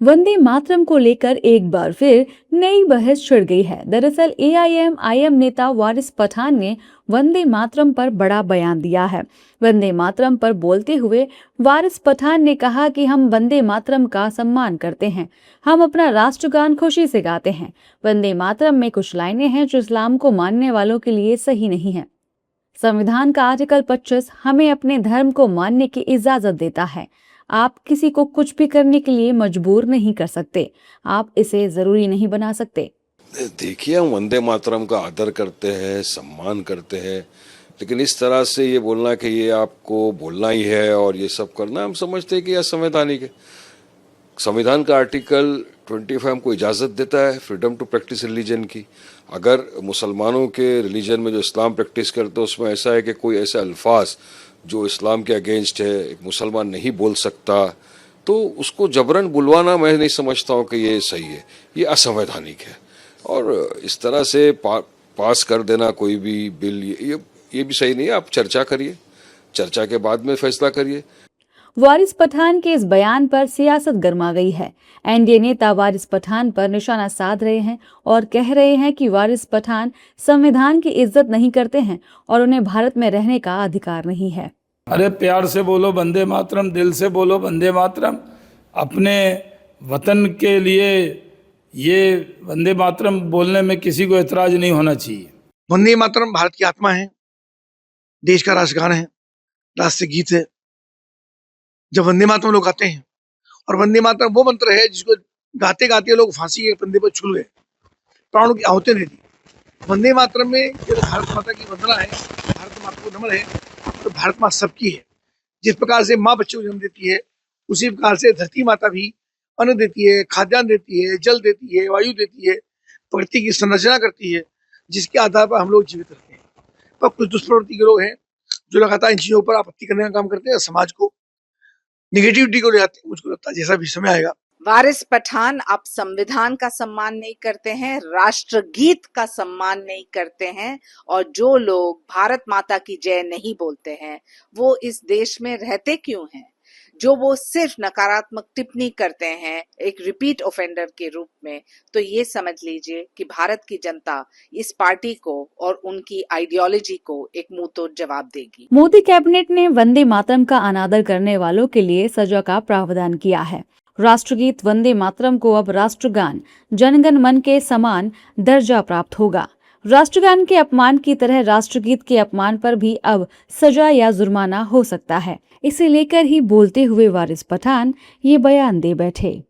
वंदे मातरम को लेकर एक बार फिर नई बहस छिड़ गई है। दरअसल एआईएमआईएम नेता वारिस पठान ने वंदे मातरम पर बड़ा बयान दिया है। वंदे मातरम पर बोलते हुए वारिस पठान ने कहा कि हम वंदे मातरम का सम्मान करते हैं, हम अपना राष्ट्रगान खुशी से गाते हैं। वंदे मातरम में कुछ लाइनें हैं जो इस्लाम को मानने वालों के लिए सही नहीं है। संविधान का आर्टिकल 25 हमें अपने धर्म को मानने की इजाजत देता है। आप किसी को कुछ भी करने के लिए मजबूर नहीं कर सकते, आप इसे जरूरी नहीं बना सकते। देखिए, हम वंदे मातरम का आदर करते हैं, सम्मान करते हैं, लेकिन इस तरह से ये बोलना कि ये आपको बोलना ही है और ये सब करना, हम समझते हैं कि असंवैधानिक है। संविधान का आर्टिकल 25 हमको इजाज़त देता है फ्रीडम टू प्रैक्टिस रिलीजन की। अगर मुसलमानों के रिलीजन में जो इस्लाम प्रैक्टिस करते हैं उसमें ऐसा है कि कोई ऐसे अल्फाज जो इस्लाम के अगेंस्ट है एक मुसलमान नहीं बोल सकता, तो उसको जबरन बुलवाना मैं नहीं समझता हूँ कि ये सही है, ये असंवैधानिक है। और इस तरह से पास कर देना कोई भी बिल, ये भी सही नहीं है। आप चर्चा करिए, चर्चा के बाद में फैसला करिए। वारिस पठान के इस बयान पर सियासत गर्मा गई है। एनडीए नेता वारिस पठान पर निशाना साध रहे हैं और कह रहे हैं कि वारिस पठान संविधान की इज्जत नहीं करते हैं और उन्हें भारत में रहने का अधिकार नहीं है। अरे प्यार से बोलो वंदे मातरम, दिल से बोलो वंदे मातरम। अपने वतन के लिए ये वंदे मातरम बोलने में किसी को एतराज नहीं होना चाहिए। वंदे मातरम भारत की आत्मा है, देश का राष्ट्रगान है, राष्ट्रीय गीत है। जब वंदे मातरम लोग गाते हैं, और वंदे मातरम वो मंत्र है जिसको गाते गाते लोग फांसी के फंदे पर झूल गए, प्राणों की आहुति दे दी। वंदे मातरम में जो भारत माता की वंदना है, भारत माता को नमन है, तो भारत माँ सबकी है। जिस प्रकार से माँ बच्चे को जन्म देती है, उसी प्रकार से धरती माता भी अन्न देती है, खाद्यान्न देती है, जल देती है, वायु देती है, प्रकृति की संरचना करती है, जिसके आधार पर हम लोग जीवित रहते हैं। पर कुछ दुष्प्रवृत्ति के लोग हैं जो लगातार इन चीजों पर आपत्ति करने का काम करते हैं, समाज को निगेटिविटी को ले आते हैं। मुझको लगता है जैसा भी समय आएगा। वारिस पठान, आप संविधान का सम्मान नहीं करते हैं, राष्ट्रगीत का सम्मान नहीं करते हैं, और जो लोग भारत माता की जय नहीं बोलते हैं वो इस देश में रहते क्यों हैं? जो वो सिर्फ नकारात्मक टिप्पणी करते हैं एक रिपीट ऑफेंडर के रूप में, तो ये समझ लीजिए कि भारत की जनता इस पार्टी को और उनकी आइडियोलॉजी को एक मुंहतोड़ जवाब देगी। मोदी कैबिनेट ने वंदे मातरम का अनादर करने वालों के लिए सजा का प्रावधान किया है। राष्ट्रगीत वंदे मातरम को अब राष्ट्रगान जनगण मन के समान दर्जा प्राप्त होगा। राष्ट्रगान के अपमान की तरह राष्ट्रगीत के अपमान पर भी अब सजा या जुर्माना हो सकता है। इसे लेकर ही बोलते हुए वारिस पठान ये बयान दे बैठे।